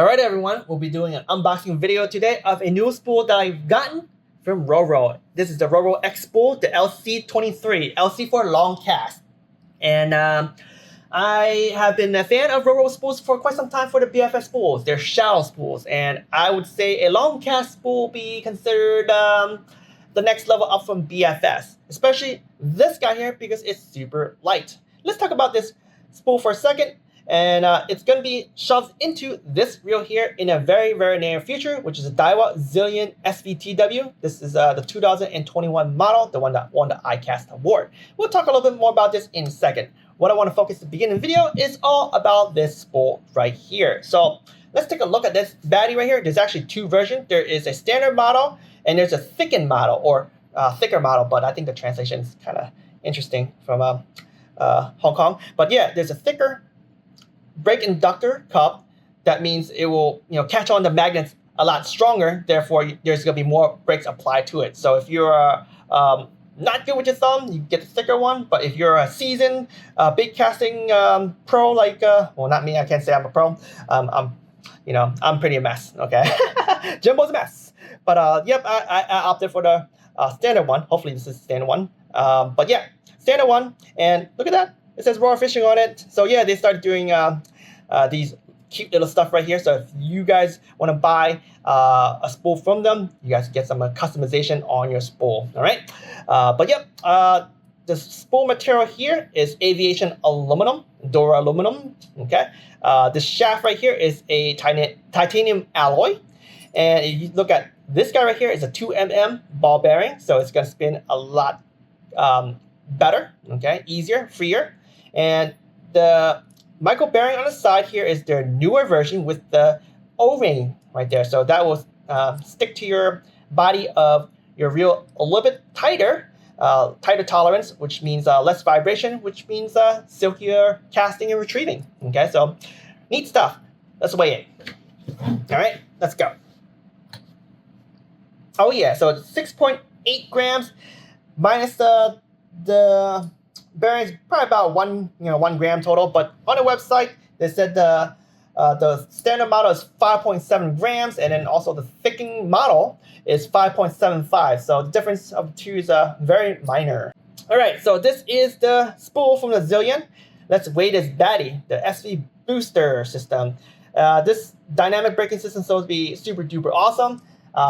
Alright everyone, we'll be doing an unboxing video today of a new spool that I've gotten from Roro. This is the Roro X spool, the LC23, LC for long cast. And I have been a fan of Roro spools for quite some time for the BFS spools. They're shallow spools, and I would say a long cast spool be considered the next level up from BFS. Especially this guy here because it's super light. Let's talk about this spool for a second. And it's going to be shoved into this reel here in a very, very near future, which is a Daiwa Zillion SVTW. This is the 2021 model, the one that won the iCast award. We'll talk a little bit more about this in a second. What I want to focus the beginning of the video is all about this spool right here. So let's take a look at this baddie right here. There's actually two versions. There is a standard model and there's a thickened model, or thicker model, but I think the translation is kind of interesting from Hong Kong. But yeah, there's a thicker brake inductor cup. That means it will catch on the magnets a lot stronger. Therefore, there's going to be more brakes applied to it. So if you're not good with your thumb, you get the thicker one. But if you're a seasoned bait casting pro, like well, not me, I can't say I'm a pro. I'm pretty a mess. Okay, Jimbo's a mess. But yep, I opted for the standard one. Hopefully this is the standard one. But yeah, standard one. And look at that. It says raw fishing on it. So yeah, they started doing these cute little stuff right here. So if you guys want to buy a spool from them, you guys get some customization on your spool. All right. But yep, the spool material here is aviation aluminum, Dora aluminum. Okay. This shaft right here is a titanium alloy. And if you look at this guy right here, is a 2mm ball bearing. So it's going to spin a lot better. Okay. Easier, freer. And the micro bearing on the side here is their newer version with the O-ring right there. So that will stick to your body of your reel a little bit tighter, tighter tolerance, which means less vibration, which means silkier casting and retrieving. Okay, so neat stuff. Let's weigh it. All right, let's go. Oh yeah, so it's 6.8 grams minus the bearings, probably about 1 gram total. But on the website, they said the standard model is 5.7 grams, and then also the thickened model is 5.75. So the difference of the two is very minor. All right, so this is the spool from the Zillion. Let's weigh this baddie, the SV booster system. This dynamic braking system is supposed to be super duper awesome.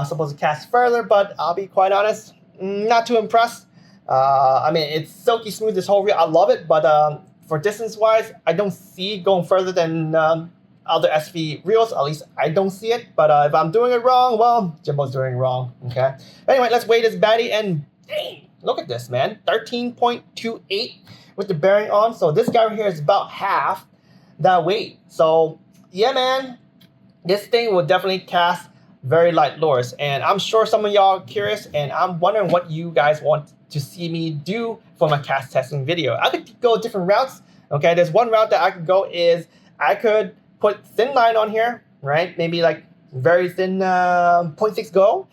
Supposed to cast further, but I'll be quite honest, not too impressed. I mean, it's silky smooth, this whole reel. I love it, but for distance-wise, I don't see it going further than other SV reels. At least I don't see it. But if I'm doing it wrong, well, Jimbo's doing it wrong. Okay. Anyway, let's weigh this baddie, and dang, look at this, man. 13.28 with the bearing on. So this guy right here is about half that weight. So yeah, man, this thing will definitely cast very light lures. And I'm sure some of y'all are curious, and I'm wondering what you guys want to see me do for my cast testing video. I could go different routes. Okay, there's one route that I could go is I could put thin line on here, right? Maybe like very thin 0.6 go.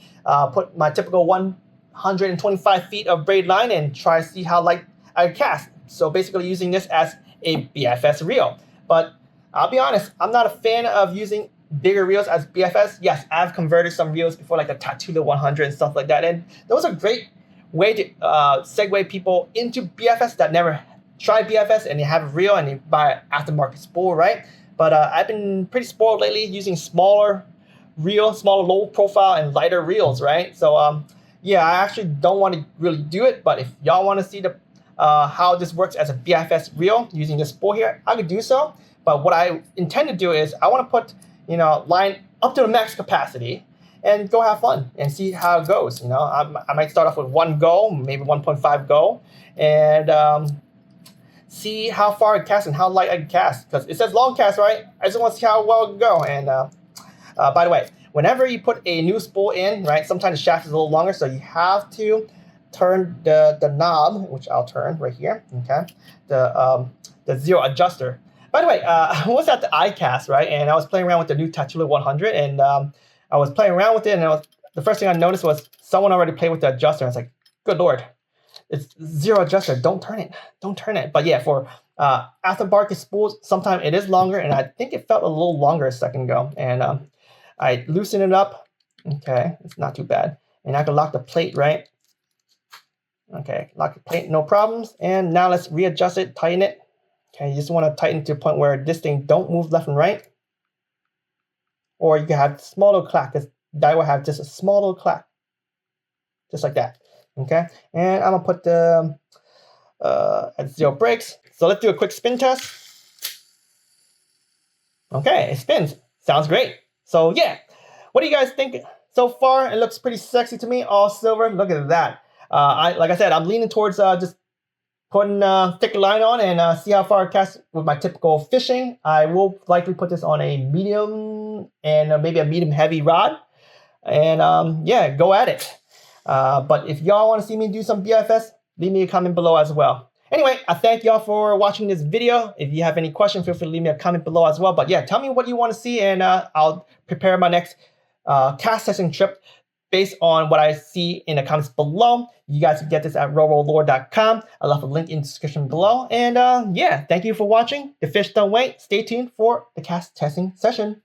Put my typical 125 feet of braid line and try to see how light I cast. So basically using this as a BFS reel. But I'll be honest, I'm not a fan of using bigger reels as BFS. Yes, I've converted some reels before, like the Tatula 100 and stuff like that. And those are great way to segue people into BFS that never tried BFS and they have a reel and they buy an aftermarket spool, right? But I've been pretty spoiled lately using smaller reels, smaller low profile and lighter reels, right? So yeah, I actually don't want to really do it, but if y'all want to see the how this works as a BFS reel using this spool here, I could do so. But what I intend to do is I want to put line up to the max capacity and go have fun and see how it goes. I might start off with 1 go, maybe 1.5 go, and see how far I cast and how light I can cast. Because it says long cast, right? I just want to see how well it can go. And by the way, whenever you put a new spool in, right, sometimes the shaft is a little longer, so you have to turn the knob, which I'll turn right here. Okay, the zero adjuster. By the way, I was at the iCast, right, and I was playing around with the new Tatula 100, and I was playing around with it, and the first thing I noticed was someone already played with the adjuster. I was like, good Lord, it's zero adjuster. Don't turn it. Don't turn it. But yeah, for After bark is spooled, sometimes it is longer, and I think it felt a little longer a second ago. And I loosen it up. Okay, it's not too bad. And I can lock the plate, right? Okay, lock the plate, no problems. And now let's readjust it, tighten it. Okay, you just want to tighten to the point where this thing don't move left and right. Or you can have small little clack, because Daiwa have just a small little clack. Just like that. Okay, and I'm gonna put the at 0 brakes. So let's do a quick spin test. Okay, it spins. Sounds great. So yeah, what do you guys think so far? It looks pretty sexy to me, all silver. Look at that. Like I said, I'm leaning towards just putting thick line on and see how far I cast with my typical fishing. I will likely put this on a medium and maybe a medium heavy rod. And yeah, go at it. But if y'all want to see me do some BFS, leave me a comment below as well. Anyway, I thank y'all for watching this video. If you have any questions, feel free to leave me a comment below as well. But yeah, tell me what you want to see, and I'll prepare my next cast testing trip based on what I see in the comments below. You guys can get this at rorolure.com. I'll leave a link in the description below. And yeah, thank you for watching. The fish don't wait. Stay tuned for the cast testing session.